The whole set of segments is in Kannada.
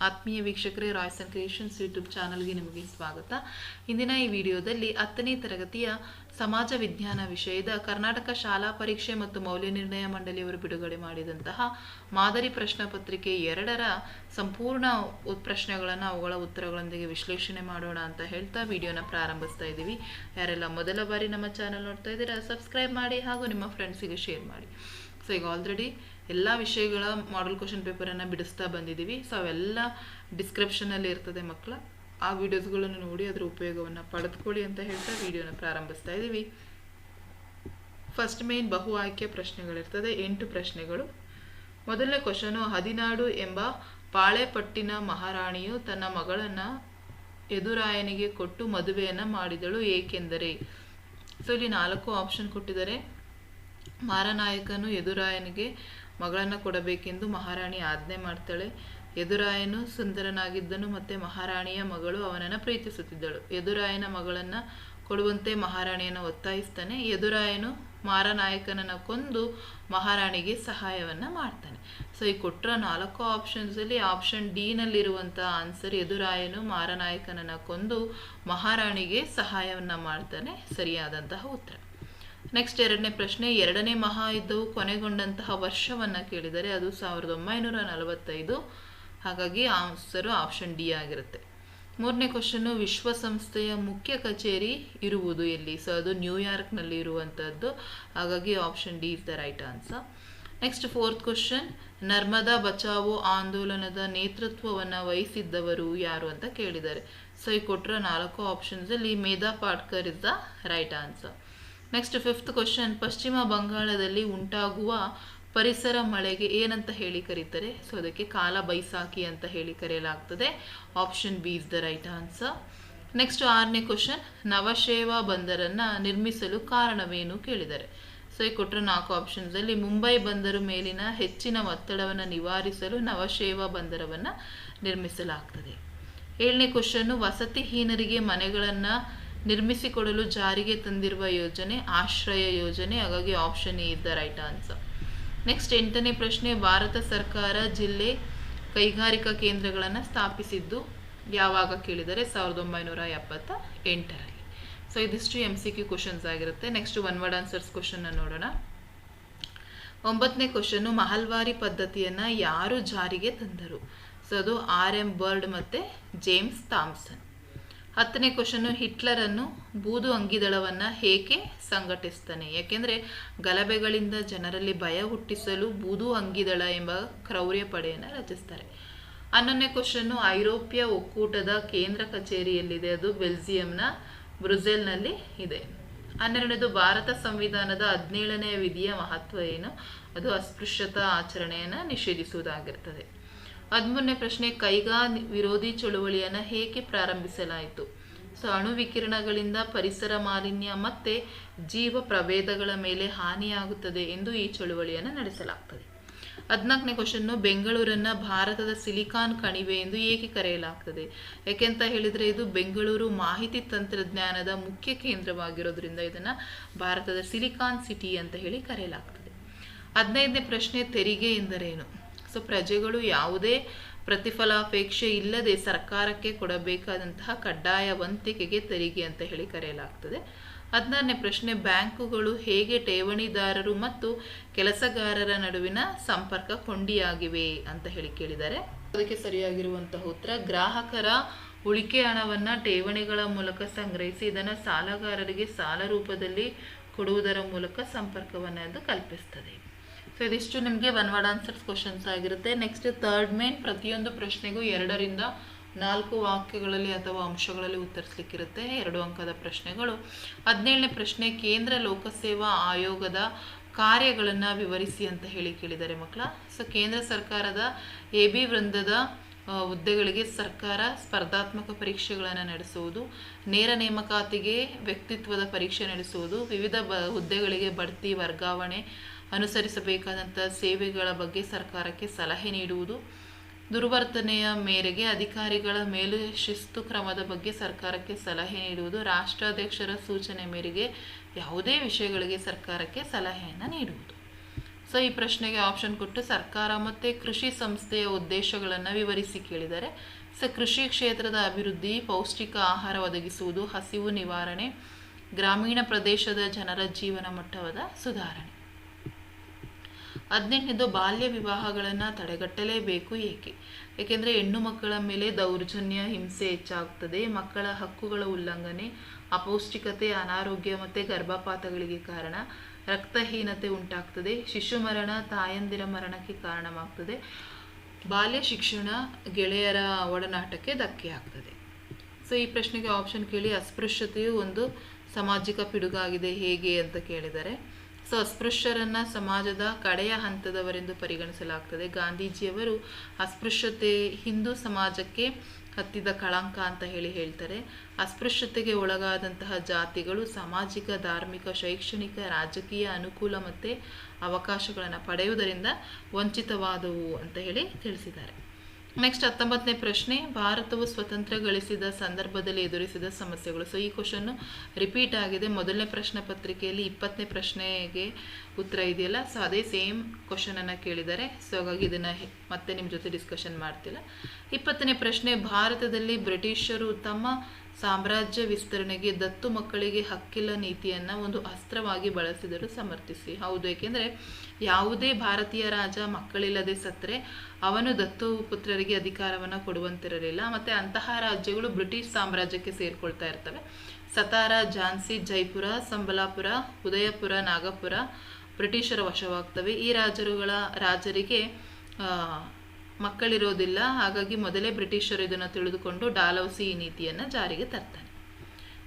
ಆತ್ಮೀಯ ವೀಕ್ಷಕರೇ, ರಾಯ್ಸ್ ಅಂಡ್ ಕ್ರಿಯೇಷನ್ಸ್ ಯೂಟ್ಯೂಬ್ ಚಾನಲ್ಗೆ ನಿಮಗೆ ಸ್ವಾಗತ. ಇಂದಿನ ಈ ವಿಡಿಯೋದಲ್ಲಿ 10ನೇ ತರಗತಿಯ ಸಮಾಜ ವಿಜ್ಞಾನ ವಿಷಯದ ಕರ್ನಾಟಕ ಶಾಲಾ ಪರೀಕ್ಷೆ ಮತ್ತು ಮೌಲ್ಯ ನಿರ್ಣಯ ಮಂಡಳಿಯವರು ಬಿಡುಗಡೆ ಮಾಡಿದಂತಹ ಮಾದರಿ ಪ್ರಶ್ನೆ ಪತ್ರಿಕೆ 2ರ ಸಂಪೂರ್ಣ ಪ್ರಶ್ನೆಗಳನ್ನು ಅವುಗಳ ಉತ್ತರಗಳೊಂದಿಗೆ ವಿಶ್ಲೇಷಣೆ ಮಾಡೋಣ ಅಂತ ಹೇಳ್ತಾ ವಿಡಿಯೋನ ಪ್ರಾರಂಭಿಸ್ತಾ ಇದ್ದೀವಿ. ಯಾರೆಲ್ಲ ಮೊದಲ ಬಾರಿ ನಮ್ಮ ಚಾನಲ್ ನೋಡ್ತಾ ಇದ್ದೀರಾ ಸಬ್ಸ್ಕ್ರೈಬ್ ಮಾಡಿ ಹಾಗೂ ನಿಮ್ಮ ಫ್ರೆಂಡ್ಸಿಗೆ ಶೇರ್ ಮಾಡಿ. ಸೊ ಈಗ ಆಲ್ರೆಡಿ ಎಲ್ಲ ವಿಷಯಗಳ ಮಾಡೆಲ್ ಕ್ವಶನ್ ಪೇಪರನ್ನು ಬಿಡಿಸ್ತಾ ಬಂದಿದ್ದೀವಿ. ಸೊ ಅವೆಲ್ಲ ಡಿಸ್ಕ್ರಿಪ್ಷನಲ್ಲಿ ಇರ್ತದೆ ಮಕ್ಕಳ, ಆ ವಿಡಿಯೋಸ್ಗಳನ್ನು ನೋಡಿ ಅದರ ಉಪಯೋಗವನ್ನು ಪಡೆದುಕೊಳ್ಳಿ ಅಂತ ಹೇಳ್ತಾ ವಿಡಿಯೋನ ಪ್ರಾರಂಭಿಸ್ತಾ ಇದ್ದೀವಿ. ಫಸ್ಟ್ ಮೇನ್ ಬಹು ಆಯ್ಕೆ ಪ್ರಶ್ನೆಗಳಿರ್ತದೆ, 8 ಪ್ರಶ್ನೆಗಳು. ಮೊದಲನೇ ಕ್ವಶನು, ಹದಿನಾಡು ಎಂಬ ಪಾಳೆಪಟ್ಟಿನ ಮಹಾರಾಣಿಯು ತನ್ನ ಮಗಳನ್ನು ಯದುರಾಯನಿಗೆ ಕೊಟ್ಟು ಮದುವೆಯನ್ನು ಮಾಡಿದಳು ಏಕೆಂದರೆ. ಸೊ ಇಲ್ಲಿ 4 ಆಪ್ಷನ್ ಕೊಟ್ಟಿದ್ದಾರೆ. ಮಾರನಾಯಕನು ಯದುರಾಯನಿಗೆ ಮಗಳನ್ನು ಕೊಡಬೇಕೆಂದು ಮಹಾರಾಣಿ ಆಜ್ಞೆ ಮಾಡ್ತಾಳೆ. ಯದುರಾಯನು ಸುಂದರನಾಗಿದ್ದನು ಮತ್ತು ಮಹಾರಾಣಿಯ ಮಗಳು ಅವನನ್ನು ಪ್ರೀತಿಸುತ್ತಿದ್ದಳು. ಯದುರಾಯನ ಮಗಳನ್ನು ಕೊಡುವಂತೆ ಮಹಾರಾಣಿಯನ್ನು ಒತ್ತಾಯಿಸ್ತಾನೆ. ಯದುರಾಯನು ಮಾರನಾಯಕನನ್ನು ಕೊಂದು ಮಹಾರಾಣಿಗೆ ಸಹಾಯವನ್ನು ಮಾಡ್ತಾನೆ. ಸೊ ಈ ಕೊಟ್ಟರ 4 ಆಪ್ಷನ್ಸಲ್ಲಿ ಆಪ್ಷನ್ ಡಿನಲ್ಲಿರುವಂಥ ಆನ್ಸರ್ ಯದುರಾಯನು ಮಾರನಾಯಕನನ್ನು ಕೊಂದು ಮಹಾರಾಣಿಗೆ ಸಹಾಯವನ್ನು ಮಾಡ್ತಾನೆ, ಸರಿಯಾದಂತಹ ಉತ್ತರ. ನೆಕ್ಸ್ಟ್ 2ನೇ ಪ್ರಶ್ನೆ, 2ನೇ ಮಹಾಯುದ್ಧವು ಕೊನೆಗೊಂಡಂತಹ ವರ್ಷವನ್ನು ಕೇಳಿದರೆ ಅದು 1945. ಹಾಗಾಗಿ ಆನ್ಸರು ಆಪ್ಷನ್ ಡಿ ಆಗಿರುತ್ತೆ. 3ನೇ ಕ್ವಶನ್ನು, ವಿಶ್ವಸಂಸ್ಥೆಯ ಮುಖ್ಯ ಕಚೇರಿ ಇರುವುದು ಎಲ್ಲಿ? ಸೊ ಅದು ನ್ಯೂಯಾರ್ಕ್ನಲ್ಲಿ ಇರುವಂಥದ್ದು. ಹಾಗಾಗಿ option D is the right answer. Next 4th question, Narmada Bachao ಆಂದೋಲನದ ನೇತೃತ್ವವನ್ನು ವಹಿಸಿದ್ದವರು ಯಾರು ಅಂತ ಕೇಳಿದ್ದಾರೆ. ಸೊ ಈ ಕೊಟ್ಟರ 4 ಆಪ್ಷನ್ಸಲ್ಲಿ Medha Patkar is the right answer. Next 5th question, ಪಶ್ಚಿಮ ಬಂಗಾಳದಲ್ಲಿ ಉಂಟಾಗುವ ಪರಿಸರ ಮಳೆಗೆ ಏನಂತ ಹೇಳಿ ಕರೀತಾರೆ? ಸೊ ಅದಕ್ಕೆ ಕಾಲ ಬೈಸಾಖಿ ಅಂತ ಹೇಳಿ ಕರೆಯಲಾಗ್ತದೆ. Option B is the right answer. Next 6ನೇ ಕ್ವಶನ್, ನವಶೇವಾ ಬಂದರನ್ನು ನಿರ್ಮಿಸಲು ಕಾರಣವೇನು ಕೇಳಿದ್ದಾರೆ. ಸೊ ಈ ಕೊಟ್ಟರೆ 4 ಆಪ್ಷನ್ಸಲ್ಲಿ ಮುಂಬೈ ಬಂದರು ಮೇಲಿನ ಹೆಚ್ಚಿನ ಒತ್ತಡವನ್ನು ನಿವಾರಿಸಲು ನವಶೇವಾ ಬಂದರವನ್ನು ನಿರ್ಮಿಸಲಾಗ್ತದೆ. 7ನೇ ಕ್ವಶನ್ನು, ವಸತಿಹೀನರಿಗೆ ಮನೆಗಳನ್ನು ನಿರ್ಮಿಸಿಕೊಡಲು ಜಾರಿಗೆ ತಂದಿರುವ ಯೋಜನೆ ಆಶ್ರಯ ಯೋಜನೆ. ಹಾಗಾಗಿ option A is the right answer. Next 8ನೇ ಪ್ರಶ್ನೆ, ಭಾರತ ಸರ್ಕಾರ ಜಿಲ್ಲೆ ಕೈಗಾರಿಕಾ ಕೇಂದ್ರಗಳನ್ನು ಸ್ಥಾಪಿಸಿದ್ದು ಯಾವಾಗ ಕೇಳಿದರೆ? 1978ರಲ್ಲಿ. ಸೊ ಇದಿಷ್ಟು MCQ ಕ್ವಶನ್ಸ್ ಆಗಿರುತ್ತೆ. ನೆಕ್ಸ್ಟ್ 1 ವರ್ಡ್ ಆನ್ಸರ್ಸ್ ಕ್ವಶನ್ ನೋಡೋಣ. 9ನೇ ಕ್ವಶನ್ನು, ಮಹಲ್ವಾರಿ ಪದ್ಧತಿಯನ್ನು ಯಾರು ಜಾರಿಗೆ ತಂದರು? ಸೊ ಅದು RM ಬರ್ಡ್ ಮತ್ತು ಜೇಮ್ಸ್ ಥಾಮ್ಸನ್. 10ನೇ ಕ್ವಶನ್ನು, ಹಿಟ್ಲರನ್ನು ಬೂದು ಅಂಗಿದಳವನ್ನು ಏಕೆ ಸಂಘಟಿಸ್ತಾನೆ? ಯಾಕೆಂದರೆ ಗಲಭೆಗಳಿಂದ ಜನರಲ್ಲಿ ಭಯ ಹುಟ್ಟಿಸಲು ಬೂದು ಅಂಗಿದಳ ಎಂಬ ಕ್ರೌರ್ಯ ಪಡೆಯನ್ನು ರಚಿಸ್ತಾರೆ. 11ನೇ ಕ್ವಶನ್ನು, ಐರೋಪ್ಯ ಒಕ್ಕೂಟದ ಕೇಂದ್ರ ಕಚೇರಿಯಲ್ಲಿದೆ? ಅದು ಬೆಲ್ಜಿಯಂನ ಬ್ರುಸೆಲ್ನಲ್ಲಿ ಇದೆ. 12ನೇದು, ಭಾರತ ಸಂವಿಧಾನದ 17ನೇ ವಿಧಿಯ ಮಹತ್ವ ಏನು? ಅದು ಅಸ್ಪೃಶ್ಯತಾ ಆಚರಣೆಯನ್ನು ನಿಷೇಧಿಸುವುದಾಗಿರ್ತದೆ. 13ನೇ ಪ್ರಶ್ನೆ, ಕೈಗಾ ವಿರೋಧಿ ಚಳುವಳಿಯನ್ನು ಹೇಗೆ ಪ್ರಾರಂಭಿಸಲಾಯಿತು? ಸೊ ಅಣು ವಿಕಿರಣಗಳಿಂದ ಪರಿಸರ ಮಾಲಿನ್ಯ ಮತ್ತು ಜೀವ ಪ್ರಭೇದಗಳ ಮೇಲೆ ಹಾನಿಯಾಗುತ್ತದೆ ಎಂದು ಈ ಚಳುವಳಿಯನ್ನು ನಡೆಸಲಾಗ್ತದೆ. 14ನೇ ಕ್ವಶನ್ನು, ಬೆಂಗಳೂರನ್ನು ಭಾರತದ ಸಿಲಿಕಾನ್ ಕಣಿವೆ ಎಂದು ಏಕೆ ಕರೆಯಲಾಗ್ತದೆ? ಯಾಕೆಂತ ಹೇಳಿದರೆ ಇದು ಬೆಂಗಳೂರು ಮಾಹಿತಿ ತಂತ್ರಜ್ಞಾನದ ಮುಖ್ಯ ಕೇಂದ್ರವಾಗಿರೋದ್ರಿಂದ ಇದನ್ನು ಭಾರತದ ಸಿಲಿಕಾನ್ ಸಿಟಿ ಅಂತ ಹೇಳಿ ಕರೆಯಲಾಗ್ತದೆ. 15ನೇ ಪ್ರಶ್ನೆ, ತೆರಿಗೆ ಎಂದರೇನು? ಸೊ ಪ್ರಜೆಗಳು ಯಾವುದೇ ಪ್ರತಿಫಲಾಪೇಕ್ಷೆ ಇಲ್ಲದೆ ಸರ್ಕಾರಕ್ಕೆ ಕೊಡಬೇಕಾದಂತಹ ಕಡ್ಡಾಯ ವಂತಿಕೆಗೆ ತೆರಿಗೆ ಅಂತ ಹೇಳಿ ಕರೆಯಲಾಗ್ತದೆ. 16ನೇ ಪ್ರಶ್ನೆ, ಬ್ಯಾಂಕುಗಳು ಹೇಗೆ ಠೇವಣಿದಾರರು ಮತ್ತು ಕೆಲಸಗಾರರ ನಡುವಿನ ಸಂಪರ್ಕ ಕೊಂಡಿಯಾಗಿವೆ ಅಂತ ಹೇಳಿ ಕೇಳಿದ್ದಾರೆ. ಅದಕ್ಕೆ ಸರಿಯಾಗಿರುವಂತಹ ಉತ್ತರ, ಗ್ರಾಹಕರ ಉಳಿಕೆ ಹಣವನ್ನು ಠೇವಣಿಗಳ ಮೂಲಕ ಸಂಗ್ರಹಿಸಿ ಇದನ್ನು ಸಾಲಗಾರರಿಗೆ ಸಾಲ ರೂಪದಲ್ಲಿ ಕೊಡುವುದರ ಮೂಲಕ ಸಂಪರ್ಕವನ್ನು ಅದು ಕಲ್ಪಿಸ್ತದೆ. ಸೊ ಇದಿಷ್ಟು ನಿಮಗೆ 1 ವರ್ಡ್ ಆನ್ಸರ್ಸ್ ಕ್ವಶನ್ಸ್ ಆಗಿರುತ್ತೆ. ನೆಕ್ಸ್ಟ್ 3rd ಮೇನ್, ಪ್ರತಿಯೊಂದು ಪ್ರಶ್ನೆಗೂ 2 ರಿಂದ 4 ವಾಕ್ಯಗಳಲ್ಲಿ ಅಥವಾ ಅಂಶಗಳಲ್ಲಿ ಉತ್ತರಿಸಲಿಕ್ಕಿರುತ್ತೆ. 2 ಅಂಕದ ಪ್ರಶ್ನೆಗಳು. 17ನೇ ಪ್ರಶ್ನೆ, ಕೇಂದ್ರ ಲೋಕಸೇವಾ ಆಯೋಗದ ಕಾರ್ಯಗಳನ್ನು ವಿವರಿಸಿ ಅಂತ ಹೇಳಿ ಕೇಳಿದ್ದಾರೆ ಮಕ್ಕಳ. ಸೊ ಕೇಂದ್ರ ಸರ್ಕಾರದ AB ವೃಂದದ ಹುದ್ದೆಗಳಿಗೆ ಸರ್ಕಾರ ಸ್ಪರ್ಧಾತ್ಮಕ ಪರೀಕ್ಷೆಗಳನ್ನು ನಡೆಸುವುದು, ನೇರ ನೇಮಕಾತಿಗೆ ವ್ಯಕ್ತಿತ್ವದ ಪರೀಕ್ಷೆ ನಡೆಸುವುದು, ವಿವಿಧ ಹುದ್ದೆಗಳಿಗೆ ಬಡ್ತಿ ವರ್ಗಾವಣೆ ಅನುಸರಿಸಬೇಕಾದಂಥ ಸೇವೆಗಳ ಬಗ್ಗೆ ಸರ್ಕಾರಕ್ಕೆ ಸಲಹೆ ನೀಡುವುದು, ದುರ್ವರ್ತನೆಯ ಮೇರೆಗೆ ಅಧಿಕಾರಿಗಳ ಮೇಲೆ ಶಿಸ್ತು ಕ್ರಮದ ಬಗ್ಗೆ ಸರ್ಕಾರಕ್ಕೆ ಸಲಹೆ ನೀಡುವುದು, ರಾಷ್ಟ್ರಾಧ್ಯಕ್ಷರ ಸೂಚನೆ ಮೇರೆಗೆ ಯಾವುದೇ ವಿಷಯಗಳಿಗೆ ಸರ್ಕಾರಕ್ಕೆ ಸಲಹೆಯನ್ನು ನೀಡುವುದು. ಸೊ ಈ ಪ್ರಶ್ನೆಗೆ ಆಪ್ಷನ್ ಕೊಟ್ಟು ಸರ್ಕಾರ ಮತ್ತು ಕೃಷಿ ಸಂಸ್ಥೆಯ ಉದ್ದೇಶಗಳನ್ನು ವಿವರಿಸಿ ಕೇಳಿದ್ದಾರೆ. ಸೊ ಕೃಷಿ ಕ್ಷೇತ್ರದ ಅಭಿವೃದ್ಧಿ, ಪೌಷ್ಟಿಕ ಆಹಾರ ಒದಗಿಸುವುದು, ಹಸಿವು ನಿವಾರಣೆ, ಗ್ರಾಮೀಣ ಪ್ರದೇಶದ ಜನರ ಜೀವನ ಮಟ್ಟದ ಸುಧಾರಣೆ. 18ನೇದು ಬಾಲ್ಯ ವಿವಾಹಗಳನ್ನು ತಡೆಗಟ್ಟಲೇಬೇಕು ಏಕೆ? ಏಕೆಂದರೆ ಹೆಣ್ಣು ಮಕ್ಕಳ ಮೇಲೆ ದೌರ್ಜನ್ಯ, ಹಿಂಸೆ ಹೆಚ್ಚಾಗುತ್ತದೆ, ಮಕ್ಕಳ ಹಕ್ಕುಗಳ ಉಲ್ಲಂಘನೆ, ಅಪೌಷ್ಟಿಕತೆ, ಅನಾರೋಗ್ಯ ಮತ್ತು ಗರ್ಭಪಾತಗಳಿಗೆ ಕಾರಣ, ರಕ್ತಹೀನತೆ ಉಂಟಾಗ್ತದೆ, ಶಿಶು ಮರಣ, ತಾಯಂದಿರ ಮರಣಕ್ಕೆ ಕಾರಣವಾಗ್ತದೆ, ಬಾಲ್ಯ ಶಿಕ್ಷಣ, ಗೆಳೆಯರ ಒಡನಾಟಕ್ಕೆ ಧಕ್ಕೆ ಆಗ್ತದೆ. ಸೊ ಈ ಪ್ರಶ್ನೆಗೆ ಆಪ್ಷನ್ ಕೇಳಿ. ಅಸ್ಪೃಶ್ಯತೆಯು ಒಂದು ಸಾಮಾಜಿಕ ಪಿಡುಗಾಗಿದೆ ಹೇಗೆ ಅಂತ ಕೇಳಿದ್ದಾರೆ. ಸೊ ಅಸ್ಪೃಶ್ಯರನ್ನು ಸಮಾಜದ ಕಡೆಯ ಹಂತದವರೆಂದು ಪರಿಗಣಿಸಲಾಗ್ತದೆ. ಗಾಂಧೀಜಿಯವರು ಅಸ್ಪೃಶ್ಯತೆ ಹಿಂದೂ ಸಮಾಜಕ್ಕೆ ಹತ್ತಿದ ಕಳಂಕ ಅಂತ ಹೇಳ್ತಾರೆ. ಅಸ್ಪೃಶ್ಯತೆಗೆ ಒಳಗಾದಂತಹ ಜಾತಿಗಳು ಸಾಮಾಜಿಕ, ಧಾರ್ಮಿಕ, ಶೈಕ್ಷಣಿಕ, ರಾಜಕೀಯ ಅನುಕೂಲ ಮತ್ತು ಅವಕಾಶಗಳನ್ನು ಪಡೆಯುವುದರಿಂದ ವಂಚಿತವಾದವು ಅಂತ ತಿಳಿಸಿದ್ದಾರೆ. ನೆಕ್ಸ್ಟ್ 19ನೇ ಪ್ರಶ್ನೆ, ಭಾರತವು ಸ್ವತಂತ್ರ ಗಳಿಸಿದ ಸಂದರ್ಭದಲ್ಲಿ ಎದುರಿಸಿದ ಸಮಸ್ಯೆಗಳು. ಸೊ ಈ ಕ್ವಶನ್ನು ರಿಪೀಟ್ ಆಗಿದೆ. ಮೊದಲನೇ ಪ್ರಶ್ನೆ ಪತ್ರಿಕೆಯಲ್ಲಿ 20ನೇ ಪ್ರಶ್ನೆಗೆ ಉತ್ತರ ಇದೆಯಲ್ಲ, ಸೊ ಅದೇ ಸೇಮ್ ಕ್ವಶನನ್ನು ಕೇಳಿದ್ದಾರೆ. ಸೊ ಹಾಗಾಗಿ ಇದನ್ನು ಮತ್ತೆ ನಿಮ್ಮ ಜೊತೆ ಡಿಸ್ಕಷನ್ ಮಾಡ್ತಿಲ್ಲ. 20ನೇ ಪ್ರಶ್ನೆ, ಭಾರತದಲ್ಲಿ ಬ್ರಿಟಿಷರು ತಮ್ಮ ಸಾಮ್ರಾಜ್ಯ ವಿಸ್ತರಣೆಗೆ ದತ್ತು ಮಕ್ಕಳಿಗೆ ಹಕ್ಕಿಲ್ಲ ನೀತಿಯನ್ನು ಒಂದು ಅಸ್ತ್ರವಾಗಿ ಬಳಸಿದರು, ಸಮರ್ಥಿಸಿ. ಹೌದು, ಏಕೆಂದರೆ ಯಾವುದೇ ಭಾರತೀಯ ರಾಜ ಮಕ್ಕಳಿಲ್ಲದೆ ಸತ್ತರೆ ಅವನು ದತ್ತು ಪುತ್ರರಿಗೆ ಅಧಿಕಾರವನ್ನು ಕೊಡುವಂತಿರಲಿಲ್ಲ. ಮತ್ತು ಅಂತಹ ರಾಜ್ಯಗಳು ಬ್ರಿಟಿಷ್ ಸಾಮ್ರಾಜ್ಯಕ್ಕೆ ಸೇರಿಕೊಳ್ತಾ ಇರ್ತವೆ. ಸತಾರ, ಝಾನ್ಸಿ, ಜೈಪುರ, ಸಂಬಲಾಪುರ, ಉದಯಪುರ, ನಾಗಪುರ ಬ್ರಿಟಿಷರ ವಶವಾಗ್ತವೆ. ಈ ರಾಜರಿಗೆ ಮಕ್ಕಳಿರೋದಿಲ್ಲ. ಹಾಗಾಗಿ ಮೊದಲೇ ಬ್ರಿಟಿಷರು ಇದನ್ನು ತಿಳಿದುಕೊಂಡು ಡಾಲೌಸಿ ಈ ನೀತಿಯನ್ನು ಜಾರಿಗೆ ತರ್ತಾನೆ.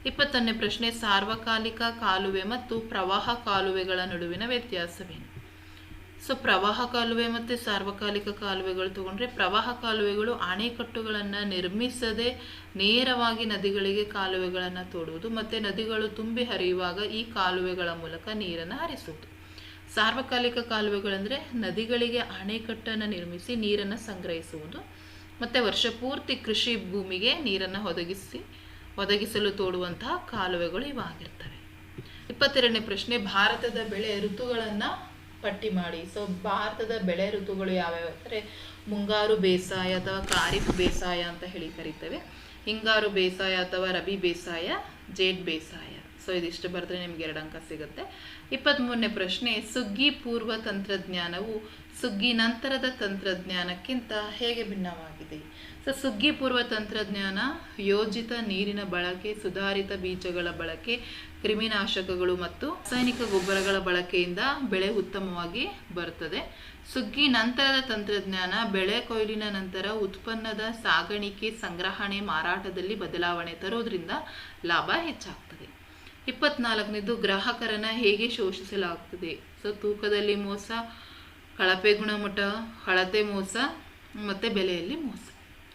21ನೇ ಪ್ರಶ್ನೆ, ಸಾರ್ವಕಾಲಿಕ ಕಾಲುವೆ ಮತ್ತು ಪ್ರವಾಹ ಕಾಲುವೆಗಳ ನಡುವಿನ ವ್ಯತ್ಯಾಸವೇನು? ಸೊ ಪ್ರವಾಹ ಕಾಲುವೆ ಮತ್ತು ಸಾರ್ವಕಾಲಿಕ ಕಾಲುವೆಗಳು ತಗೊಂಡ್ರೆ, ಪ್ರವಾಹ ಕಾಲುವೆಗಳು ಅಣೆಕಟ್ಟುಗಳನ್ನು ನಿರ್ಮಿಸದೆ ನೇರವಾಗಿ ನದಿಗಳಿಗೆ ಕಾಲುವೆಗಳನ್ನು ತೋಡುವುದು ಮತ್ತು ನದಿಗಳು ತುಂಬಿ ಹರಿಯುವಾಗ ಈ ಕಾಲುವೆಗಳ ಮೂಲಕ ನೀರನ್ನು ಹರಿಸುವುದು. ಸಾರ್ವಕಾಲಿಕ ಕಾಲುವೆಗಳೆಂದರೆ ನದಿಗಳಿಗೆ ಅಣೆಕಟ್ಟನ್ನು ನಿರ್ಮಿಸಿ ನೀರನ್ನು ಸಂಗ್ರಹಿಸುವುದು ಮತ್ತು ವರ್ಷಪೂರ್ತಿ ಕೃಷಿ ಭೂಮಿಗೆ ನೀರನ್ನು ಒದಗಿಸಲು ತೋಡುವಂತಹ ಕಾಲುವೆಗಳು ಇವಾಗಿರ್ತವೆ. 22ನೇ ಪ್ರಶ್ನೆ, ಭಾರತದ ಬೆಳೆ ಋತುಗಳನ್ನು ಪಟ್ಟಿ ಮಾಡಿ. ಸೊ ಭಾರತದ ಬೆಳೆ ಋತುಗಳು ಯಾವ್ಯಾವ ಅಂದರೆ, ಮುಂಗಾರು ಬೇಸಾಯ ಅಥವಾ ಖಾರಿಫ್ ಬೇಸಾಯ ಅಂತ ಕರೀತೇವೆ, ಹಿಂಗಾರು ಬೇಸಾಯ ಅಥವಾ ರಬಿ ಬೇಸಾಯ, ಜೇಡ್ ಬೇಸಾಯ. ಸೊ ಇದಿಷ್ಟು ಬರೆದ್ರೆ ನಿಮ್ಗೆ 2 ಅಂಕ ಸಿಗುತ್ತೆ. 23ನೇ ಪ್ರಶ್ನೆ, ಸುಗ್ಗಿ ಪೂರ್ವ ತಂತ್ರಜ್ಞಾನವು ಸುಗ್ಗಿ ನಂತರದ ತಂತ್ರಜ್ಞಾನಕ್ಕಿಂತ ಹೇಗೆ ಭಿನ್ನವಾಗಿದೆ? ಸೊ ಸುಗ್ಗಿ ಪೂರ್ವ ತಂತ್ರಜ್ಞಾನ ಯೋಜಿತ ನೀರಿನ ಬಳಕೆ, ಸುಧಾರಿತ ಬೀಜಗಳ ಬಳಕೆ, ಕ್ರಿಮಿನಾಶಕಗಳು ಮತ್ತು ರಾಸಾಯನಿಕ ಗೊಬ್ಬರಗಳ ಬಳಕೆಯಿಂದ ಬೆಳೆ ಉತ್ತಮವಾಗಿ ಬರುತ್ತದೆ. ಸುಗ್ಗಿ ನಂತರದ ತಂತ್ರಜ್ಞಾನ ಬೆಳೆ ಕೊಯ್ಲಿನ ನಂತರ ಉತ್ಪನ್ನದ ಸಾಗಾಣಿಕೆ, ಸಂಗ್ರಹಣೆ, ಮಾರಾಟದಲ್ಲಿ ಬದಲಾವಣೆ ತರೋದ್ರಿಂದ ಲಾಭ ಹೆಚ್ಚಾಗ್ತದೆ. 24ನೇದು, ಗ್ರಾಹಕರನ್ನು ಹೇಗೆ ಶೋಷಿಸಲಾಗ್ತದೆ? ಸೊ ತೂಕದಲ್ಲಿ ಮೋಸ, ಕಳಪೆ ಗುಣಮಟ್ಟ, ಅಳತೆ ಮೋಸ ಮತ್ತು ಬೆಲೆಯಲ್ಲಿ ಮೋಸ.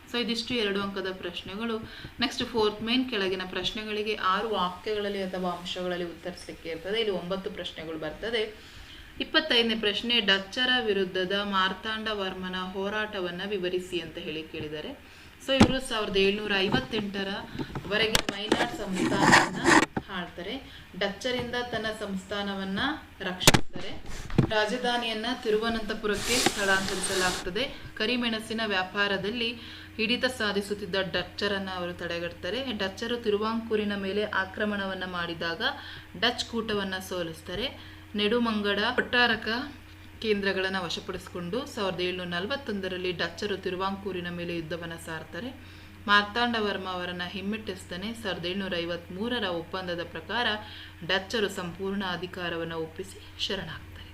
ಸೊ ಇದಿಷ್ಟು 2 ಅಂಕದ ಪ್ರಶ್ನೆಗಳು. ನೆಕ್ಸ್ಟ್ 4th ಮೇನ್, ಕೆಳಗಿನ ಪ್ರಶ್ನೆಗಳಿಗೆ 6 ವಾಕ್ಯಗಳಲ್ಲಿ ಅಥವಾ ಅಂಶಗಳಲ್ಲಿ ಉತ್ತರಿಸಲಿಕ್ಕೆ ಇರ್ತದೆ. ಇಲ್ಲಿ 9 ಪ್ರಶ್ನೆಗಳು ಬರ್ತದೆ. 25ನೇ ಪ್ರಶ್ನೆ, ಡಚ್ಚರ ವಿರುದ್ಧದ ಮಾರ್ತಾಂಡ ವರ್ಮನ ಹೋರಾಟವನ್ನು ವಿವರಿಸಿ ಅಂತ ಕೇಳಿದ್ದಾರೆ. ಸೊ ಇವರು 1758ರವರೆಗೆ ವೈನಾಡ್ ಸಂಸ್ಥಾನವನ್ನು ಆಳ್ತಾರೆ. ಡಚ್ಚರಿಂದ ತನ್ನ ಸಂಸ್ಥಾನವನ್ನು ರಕ್ಷಿಸ್ತಾರೆ. ರಾಜಧಾನಿಯನ್ನು ತಿರುವನಂತಪುರಕ್ಕೆ ಸ್ಥಳಾಂತರಿಸಲಾಗ್ತದೆ. ಕರಿಮೆಣಸಿನ ವ್ಯಾಪಾರದಲ್ಲಿ ಹಿಡಿತ ಸಾಧಿಸುತ್ತಿದ್ದ ಡಚ್ಚರನ್ನು ಅವರು ತಡೆಗಟ್ತಾರೆ. ಡಚ್ಚರು ತಿರುವಾಂಕೂರಿನ ಮೇಲೆ ಆಕ್ರಮಣವನ್ನು ಮಾಡಿದಾಗ ಡಚ್ ಕೂಟವನ್ನು ಸೋಲಿಸ್ತಾರೆ. ನೆಡುಮಂಗಡ, ಒಟ್ಟಾರಕ ಕೇಂದ್ರಗಳನ್ನು ವಶಪಡಿಸಿಕೊಂಡು 1741ರಲ್ಲಿ ಡಚ್ಚರು ತಿರುವಾಂಕೂರಿನ ಮೇಲೆ ಯುದ್ಧವನ್ನು ಸಾರ್ತಾರೆ. ಮಾರ್ತಾಂಡವರ್ಮ ಅವರನ್ನು ಹಿಮ್ಮೆಟ್ಟಿಸ್ತಾನೆ. 1753ರ ಒಪ್ಪಂದದ ಪ್ರಕಾರ ಡಚ್ಚರು ಸಂಪೂರ್ಣ ಅಧಿಕಾರವನ್ನು ಒಪ್ಪಿಸಿ ಶರಣಾಗ್ತಾರೆ.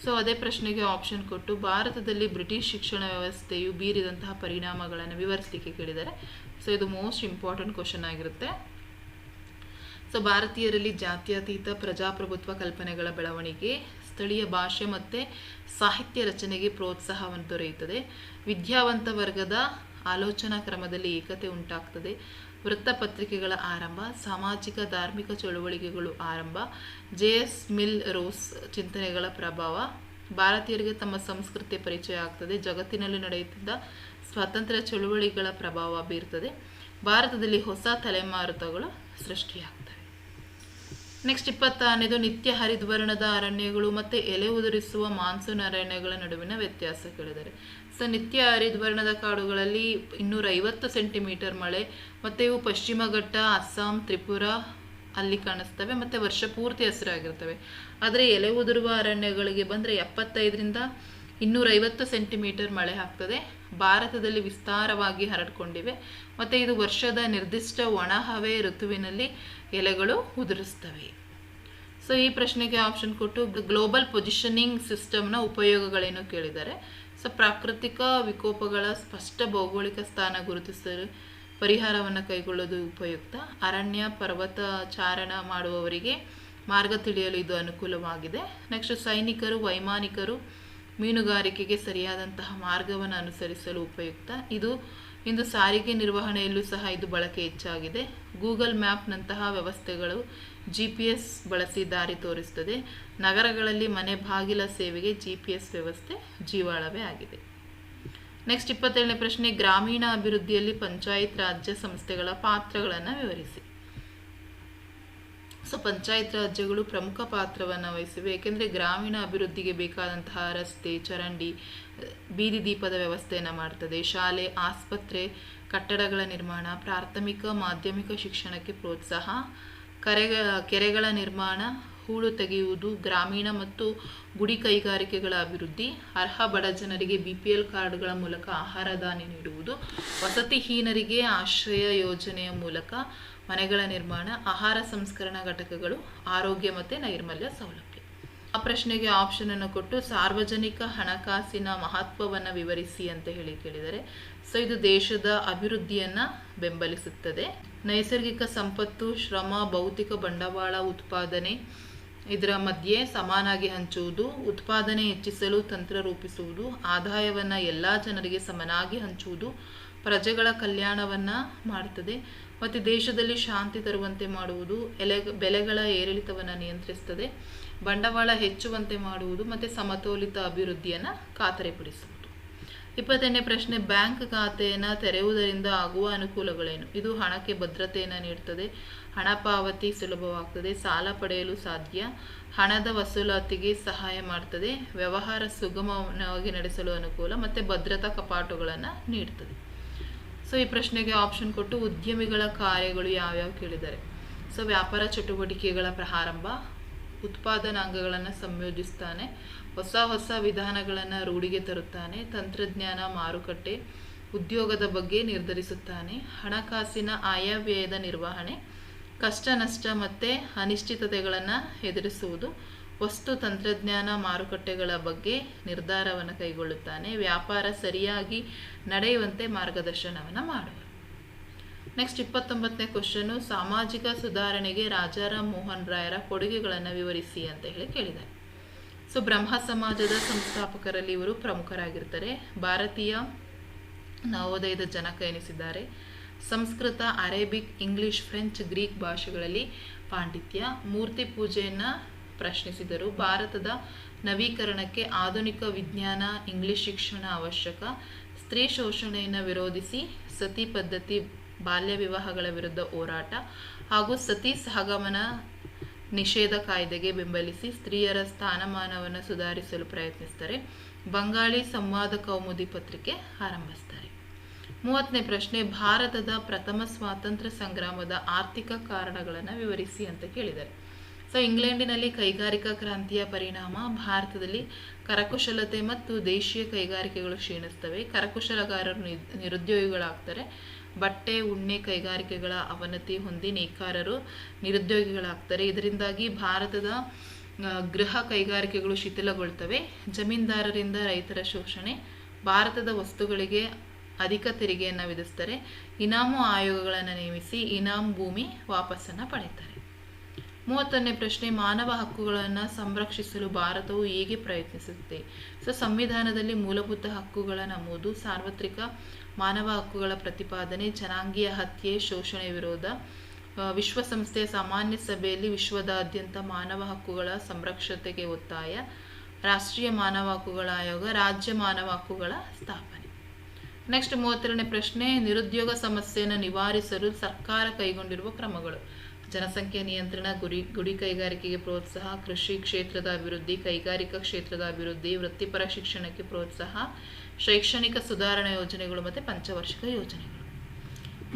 ಸೊ ಅದೇ ಪ್ರಶ್ನೆಗೆ ಆಪ್ಷನ್ ಕೊಟ್ಟು ಭಾರತದಲ್ಲಿ ಬ್ರಿಟಿಷ್ ಶಿಕ್ಷಣ ವ್ಯವಸ್ಥೆಯು ಬೀರಿದಂತಹ ಪರಿಣಾಮಗಳನ್ನು ವಿವರಿಸಲಿಕ್ಕೆ ಕೇಳಿದ್ದಾರೆ. ಸೊ ಇದು ಮೋಸ್ಟ್ ಇಂಪಾರ್ಟೆಂಟ್ ಕ್ವಶನ್ ಆಗಿರುತ್ತೆ. ಸೊ ಭಾರತೀಯರಲ್ಲಿ ಜಾತ್ಯತೀತ ಪ್ರಜಾಪ್ರಭುತ್ವ ಕಲ್ಪನೆಗಳ ಬೆಳವಣಿಗೆ, ಸ್ಥಳೀಯ ಭಾಷೆ ಮತ್ತು ಸಾಹಿತ್ಯ ರಚನೆಗೆ ಪ್ರೋತ್ಸಾಹವನ್ನು ದೊರೆಯುತ್ತದೆ. ವಿದ್ಯಾವಂತ ವರ್ಗದ ಆಲೋಚನಾ ಕ್ರಮದಲ್ಲಿ ಏಕತೆ ಉಂಟಾಗ್ತದೆ. ವೃತ್ತಪತ್ರಿಕೆಗಳ ಆರಂಭ, ಸಾಮಾಜಿಕ ಧಾರ್ಮಿಕ ಚಳುವಳಿಕೆಗಳು ಆರಂಭ, JS ಮಿಲ್ ರೋಸ್ ಚಿಂತನೆಗಳ ಪ್ರಭಾವ, ಭಾರತೀಯರಿಗೆ ತಮ್ಮ ಸಂಸ್ಕೃತಿಯ ಪರಿಚಯ ಆಗ್ತದೆ. ಜಗತ್ತಿನಲ್ಲಿ ನಡೆಯುತ್ತಿದ್ದ ಸ್ವಾತಂತ್ರ್ಯ ಚಳುವಳಿಗಳ ಪ್ರಭಾವ ಬೀರ್ತದೆ. ಭಾರತದಲ್ಲಿ ಹೊಸ ತಲೆಮಾರುತಗಳು ಸೃಷ್ಟಿಯಾಗ್ತವೆ. ನೆಕ್ಸ್ಟ್ 26ನೇದು ನಿತ್ಯ ಹರಿದ್ವರ್ಣದ ಅರಣ್ಯಗಳು ಮತ್ತು ಎಲೆ ಉದುರಿಸುವ ಮಾನ್ಸೂನ್ ಅರಣ್ಯಗಳ ನಡುವಿನ ವ್ಯತ್ಯಾಸ ಕೇಳಿದ್ದಾರೆ. ಸೊ ನಿತ್ಯ ಹರಿದ್ವರ್ಣದ ಕಾಡುಗಳಲ್ಲಿ 250 ಸೆಂಟಿಮೀಟರ್ ಮಳೆ ಮತ್ತು ಇವು ಪಶ್ಚಿಮ ಘಟ್ಟ, ಅಸ್ಸಾಂ, ತ್ರಿಪುರ ಅಲ್ಲಿ ಕಾಣಿಸ್ತವೆ ಮತ್ತು ವರ್ಷ ಪೂರ್ತಿ ಹಸಿರಾಗಿರ್ತವೆ. ಆದರೆ ಎಲೆ ಉದುರುವ ಅರಣ್ಯಗಳಿಗೆ ಬಂದರೆ 75ರಿಂದ 250 ಸೆಂಟಿಮೀಟರ್ ಮಳೆ ಆಗ್ತದೆ. ಭಾರತದಲ್ಲಿ ವಿಸ್ತಾರವಾಗಿ ಹರಡಿಕೊಂಡಿವೆ ಮತ್ತು ಇದು ವರ್ಷದ ನಿರ್ದಿಷ್ಟ ಒಣ ಹವೆ ಋತುವಿನಲ್ಲಿ ಎಲೆಗಳು ಉದುರಿಸ್ತವೆ. ಸೊ ಈ ಪ್ರಶ್ನೆಗೆ ಆಪ್ಷನ್ ಕೊಟ್ಟು ಗ್ಲೋಬಲ್ ಪೊಸಿಷನಿಂಗ್ ಸಿಸ್ಟಮ್ನ ಉಪಯೋಗಗಳೇನು ಕೇಳಿದ್ದಾರೆ. ಸೊ ಪ್ರಾಕೃತಿಕ ವಿಕೋಪಗಳ ಸ್ಪಷ್ಟ ಭೌಗೋಳಿಕ ಸ್ಥಾನ ಗುರುತಿಸಲು ಪರಿಹಾರವನ್ನು ಕೈಗೊಳ್ಳೋದು ಉಪಯುಕ್ತ. ಅರಣ್ಯ ಪರ್ವತ ಚಾರಣ ಮಾಡುವವರಿಗೆ ಮಾರ್ಗ ತಿಳಿಯಲು ಇದು ಅನುಕೂಲವಾಗಿದೆ. ನೆಕ್ಸ್ಟ್ ಸೈನಿಕರು, ವೈಮಾನಿಕರು ಮೀನುಗಾರಿಕೆಗೆ ಸರಿಯಾದಂತಹ ಮಾರ್ಗವನ್ನು ಅನುಸರಿಸಲು ಉಪಯುಕ್ತ. ಇಂದು ಸಾರಿಗೆ ನಿರ್ವಹಣೆಯಲ್ಲೂ ಸಹ ಇದು ಬಳಕೆ ಹೆಚ್ಚಾಗಿದೆ. ಗೂಗಲ್ ಮ್ಯಾಪ್ನಂತಹ ವ್ಯವಸ್ಥೆಗಳು GPS ಬಳಸಿ ದಾರಿ ತೋರಿಸುತ್ತದೆ. ನಗರಗಳಲ್ಲಿ ಮನೆ ಬಾಗಿಲ ಸೇವೆಗೆ GPS ವ್ಯವಸ್ಥೆ ಜೀವಾಳವೇ ಆಗಿದೆ. ನೆಕ್ಸ್ಟ್ 27ನೇ ಪ್ರಶ್ನೆ, ಗ್ರಾಮೀಣ ಅಭಿವೃದ್ಧಿಯಲ್ಲಿ ಪಂಚಾಯತ್ ರಾಜ್ಯ ಸಂಸ್ಥೆಗಳ ಪಾತ್ರಗಳನ್ನು ವಿವರಿಸಿ. ಸೊ ಪಂಚಾಯತ್ ರಾಜ್ಯಗಳು ಪ್ರಮುಖ ಪಾತ್ರವನ್ನು ವಹಿಸಿವೆ. ಏಕೆಂದರೆ ಗ್ರಾಮೀಣ ಅಭಿವೃದ್ಧಿಗೆ ಬೇಕಾದಂತಹ ರಸ್ತೆ, ಚರಂಡಿ, ಬೀದಿ ದೀಪದ ವ್ಯವಸ್ಥೆಯನ್ನು ಮಾಡ್ತದೆ. ಶಾಲೆ, ಆಸ್ಪತ್ರೆ, ಕಟ್ಟಡಗಳ ನಿರ್ಮಾಣ, ಪ್ರಾಥಮಿಕ ಮಾಧ್ಯಮಿಕ ಶಿಕ್ಷಣಕ್ಕೆ ಪ್ರೋತ್ಸಾಹ, ಕೆರೆಗಳ ನಿರ್ಮಾಣ, ಹೂಳು ತೆಗೆಯುವುದು, ಗ್ರಾಮೀಣ ಮತ್ತು ಗುಡಿ ಕೈಗಾರಿಕೆಗಳ ಅಭಿವೃದ್ಧಿ, ಅರ್ಹ ಬಡ ಜನರಿಗೆ BPL ಕಾರ್ಡ್ಗಳ ಮೂಲಕ ಆಹಾರ ದಾನ ನೀಡುವುದು, ವಸತಿಹೀನರಿಗೆ ಆಶ್ರಯ ಯೋಜನೆಯ ಮೂಲಕ ಮನೆಗಳ ನಿರ್ಮಾಣ, ಆಹಾರ ಸಂಸ್ಕರಣಾ ಘಟಕಗಳು, ಆರೋಗ್ಯ ಮತ್ತು ನೈರ್ಮಲ್ಯ ಸೌಲಭ್ಯ. ಆ ಪ್ರಶ್ನೆಗೆ ಆಪ್ಷನ್ ಅನ್ನು ಕೊಟ್ಟು ಸಾರ್ವಜನಿಕ ಹಣಕಾಸಿನ ಮಹತ್ವವನ್ನು ವಿವರಿಸಿ ಅಂತ ಕೇಳಿದರೆ. ಸೊ ಇದು ದೇಶದ ಅಭಿವೃದ್ಧಿಯನ್ನು ಬೆಂಬಲಿಸುತ್ತದೆ. ನೈಸರ್ಗಿಕ ಸಂಪತ್ತು, ಶ್ರಮ, ಭೌತಿಕ ಬಂಡವಾಳ, ಉತ್ಪಾದನೆ ಇದರ ಮಧ್ಯೆ ಸಮಾನಾಗಿ ಹಂಚುವುದು, ಉತ್ಪಾದನೆ ಹೆಚ್ಚಿಸಲು ತಂತ್ರ ರೂಪಿಸುವುದು, ಆದಾಯವನ್ನು ಎಲ್ಲ ಜನರಿಗೆ ಸಮನಾಗಿ ಹಂಚುವುದು, ಪ್ರಜೆಗಳ ಕಲ್ಯಾಣವನ್ನು ಮಾಡುತ್ತದೆ ಮತ್ತು ದೇಶದಲ್ಲಿ ಶಾಂತಿ ತರುವಂತೆ ಮಾಡುವುದು, ಬೆಲೆಗಳ ಏರಿಳಿತವನ್ನು ನಿಯಂತ್ರಿಸುತ್ತದೆ, ಬಂಡವಾಳ ಹೆಚ್ಚುವಂತೆ ಮಾಡುವುದು ಮತ್ತು ಸಮತೋಲಿತ ಅಭಿವೃದ್ಧಿಯನ್ನು ಖಾತರಿಪಡಿಸುವುದು. 28ನೇ ಪ್ರಶ್ನೆ, ಬ್ಯಾಂಕ್ ಖಾತೆಯನ್ನು ತೆರೆಯುವುದರಿಂದ ಆಗುವ ಅನುಕೂಲಗಳೇನು. ಇದು ಹಣಕ್ಕೆ ಭದ್ರತೆಯನ್ನು ನೀಡುತ್ತದೆ, ಹಣ ಪಾವತಿ ಸುಲಭವಾಗ್ತದೆ, ಸಾಲ ಪಡೆಯಲು ಸಾಧ್ಯ, ಹಣದ ವಸೂಲಾತಿಗೆ ಸಹಾಯ ಮಾಡ್ತದೆ, ವ್ಯವಹಾರ ಸುಗಮವಾಗಿ ನಡೆಸಲು ಅನುಕೂಲ ಮತ್ತು ಭದ್ರತಾ ಕಪಾಟುಗಳನ್ನು ನೀಡುತ್ತದೆ. ಸೊ ಈ ಪ್ರಶ್ನೆಗೆ ಆಪ್ಷನ್ ಕೊಟ್ಟು ಉದ್ಯಮಿಗಳ ಕಾರ್ಯಗಳು ಯಾವ್ಯಾವ ಕೇಳಿದ್ದಾರೆ. ಸೊ ವ್ಯಾಪಾರ ಚಟುವಟಿಕೆಗಳ ಪ್ರಾರಂಭ, ಉತ್ಪಾದನಾಂಗಗಳನ್ನು ಸಂಯೋಜಿಸ್ತಾನೆ, ಹೊಸ ವಿಧಾನಗಳನ್ನು ರೂಢಿಗೆ ತರುತ್ತಾನೆ, ತಂತ್ರಜ್ಞಾನ, ಮಾರುಕಟ್ಟೆ, ಉದ್ಯೋಗದ ಬಗ್ಗೆ ನಿರ್ಧರಿಸುತ್ತಾನೆ, ಹಣಕಾಸಿನ ಆಯವ್ಯಯದ ನಿರ್ವಹಣೆ, ಕಷ್ಟ ನಷ್ಟ ಮತ್ತು ಅನಿಶ್ಚಿತತೆಗಳನ್ನು ಎದುರಿಸುವುದು, ವಸ್ತು ತಂತ್ರಜ್ಞಾನ ಮಾರುಕಟ್ಟೆಗಳ ಬಗ್ಗೆ ನಿರ್ಧಾರವನ್ನು ಕೈಗೊಳ್ಳುತ್ತಾನೆ, ವ್ಯಾಪಾರ ಸರಿಯಾಗಿ ನಡೆಯುವಂತೆ ಮಾರ್ಗದರ್ಶನವನ್ನು ಮಾಡುವ. ನೆಕ್ಸ್ಟ್ 29ನೇ ಕ್ವಶನು, ಸಾಮಾಜಿಕ ಸುಧಾರಣೆಗೆ ರಾಜಾರಾಮ್ ಮೋಹನ್ ರಾಯರ ಕೊಡುಗೆಗಳನ್ನು ವಿವರಿಸಿ ಅಂತ ಕೇಳಿದ್ದಾರೆ. ಸೊ ಬ್ರಹ್ಮ ಸಮಾಜದ ಸಂಸ್ಥಾಪಕರಲ್ಲಿ ಇವರು ಪ್ರಮುಖರಾಗಿರ್ತಾರೆ. ಭಾರತೀಯ ನವೋದಯದ ಜನಕ ಎನಿಸಿದ್ದಾರೆ. Sanskrit, Arabic, English, French, Greek ಭಾಷೆಗಳಲ್ಲಿ ಪಾಂಡಿತ್ಯ. ಮೂರ್ತಿ ಪೂಜೆಯನ್ನು ಪ್ರಶ್ನಿಸಿದರು. ಭಾರತದ ನವೀಕರಣಕ್ಕೆ ಆಧುನಿಕ ವಿಜ್ಞಾನ, ಇಂಗ್ಲಿಷ್ ಶಿಕ್ಷಣ ಅವಶ್ಯಕ. ಸ್ತ್ರೀ ಶೋಷಣೆಯನ್ನು ವಿರೋಧಿಸಿ ಸತಿ ಪದ್ಧತಿ, ಬಾಲ್ಯ ವಿವಾಹಗಳ ವಿರುದ್ಧ ಹೋರಾಟ ಹಾಗೂ ಸತಿ ಸಹಗಮನ ನಿಷೇಧ ಕಾಯ್ದೆಗೆ ಬೆಂಬಲಿಸಿ ಸ್ತ್ರೀಯರ ಸ್ಥಾನಮಾನವನ್ನು ಸುಧಾರಿಸಲು ಪ್ರಯತ್ನಿಸ್ತಾರೆ. ಬಂಗಾಳಿ ಸಂವಾದ ಕೌಮುದಿ ಪತ್ರಿಕೆ ಆರಂಭಿಸ್ತಾರೆ. 30ನೇ ಪ್ರಶ್ನೆ, ಭಾರತದ ಪ್ರಥಮ ಸ್ವಾತಂತ್ರ್ಯ ಸಂಗ್ರಾಮದ ಆರ್ಥಿಕ ಕಾರಣಗಳನ್ನು ವಿವರಿಸಿ ಅಂತ ಕೇಳಿದ್ದಾರೆ. ಸೊ ಇಂಗ್ಲೆಂಡಿನಲ್ಲಿ ಕೈಗಾರಿಕಾ ಕ್ರಾಂತಿಯ ಪರಿಣಾಮ ಭಾರತದಲ್ಲಿ ಕರಕುಶಲತೆ ಮತ್ತು ದೇಶೀಯ ಕೈಗಾರಿಕೆಗಳು ಕ್ಷೀಣಿಸ್ತವೆ. ಕರಕುಶಲಗಾರರು ನಿರುದ್ಯೋಗಿಗಳಾಗ್ತಾರೆ. ಬಟ್ಟೆ, ಉಣ್ಣೆ ಕೈಗಾರಿಕೆಗಳ ಅವನತಿ ಹೊಂದಿ ನೇಕಾರರು ನಿರುದ್ಯೋಗಿಗಳಾಗ್ತಾರೆ. ಇದರಿಂದಾಗಿ ಭಾರತದ ಗೃಹ ಕೈಗಾರಿಕೆಗಳು ಶಿಥಿಲಗೊಳ್ತವೆ. ಜಮೀನ್ದಾರರಿಂದ ರೈತರ ಶೋಷಣೆ. ಭಾರತದ ವಸ್ತುಗಳಿಗೆ ಅಧಿಕ ತೆರಿಗೆಯನ್ನು ವಿಧಿಸ್ತಾರೆ. ಇನಾಮು ಆಯೋಗಗಳನ್ನು ನೇಮಿಸಿ ಇನಾಮ್ ಭೂಮಿ ವಾಪಸ್ಸನ್ನು ಪಡೆಯುತ್ತಾರೆ. 30ನೇ ಪ್ರಶ್ನೆ, ಮಾನವ ಹಕ್ಕುಗಳನ್ನು ಸಂರಕ್ಷಿಸಲು ಭಾರತವು ಹೇಗೆ ಪ್ರಯತ್ನಿಸುತ್ತೆ. ಸೊ ಸಂವಿಧಾನದಲ್ಲಿ ಮೂಲಭೂತ ಹಕ್ಕುಗಳ ನಮೂದು, ಸಾರ್ವತ್ರಿಕ ಮಾನವ ಹಕ್ಕುಗಳ ಪ್ರತಿಪಾದನೆ, ಜನಾಂಗೀಯ ಹತ್ಯೆ, ಶೋಷಣೆ ವಿರೋಧ, ವಿಶ್ವಸಂಸ್ಥೆಯ ಸಾಮಾನ್ಯ ಸಭೆಯಲ್ಲಿ ವಿಶ್ವದಾದ್ಯಂತ ಮಾನವ ಹಕ್ಕುಗಳ ಸಂರಕ್ಷತೆಗೆ ಒತ್ತಾಯ, ರಾಷ್ಟ್ರೀಯ ಮಾನವ ಹಕ್ಕುಗಳ ಆಯೋಗ, ರಾಜ್ಯ ಮಾನವ ಹಕ್ಕುಗಳ ಸ್ಥಾಪನೆ. ನೆಕ್ಸ್ಟ್ 32ನೇ ಪ್ರಶ್ನೆ, ನಿರುದ್ಯೋಗ ಸಮಸ್ಯೆಯನ್ನು ನಿವಾರಿಸಲು ಸರ್ಕಾರ ಕೈಗೊಂಡಿರುವ ಕ್ರಮಗಳು. ಜನಸಂಖ್ಯೆ ನಿಯಂತ್ರಣ, ಗುಡಿ ಕೈಗಾರಿಕೆಗೆ ಪ್ರೋತ್ಸಾಹ, ಕೃಷಿ ಕ್ಷೇತ್ರದ ಅಭಿವೃದ್ಧಿ, ಕೈಗಾರಿಕಾ ಕ್ಷೇತ್ರದ ಅಭಿವೃದ್ಧಿ, ವೃತ್ತಿಪರ ಶಿಕ್ಷಣಕ್ಕೆ ಪ್ರೋತ್ಸಾಹ, ಶೈಕ್ಷಣಿಕ ಸುಧಾರಣಾ ಯೋಜನೆಗಳು ಮತ್ತು ಪಂಚವಾರ್ಷಿಕ ಯೋಜನೆಗಳು.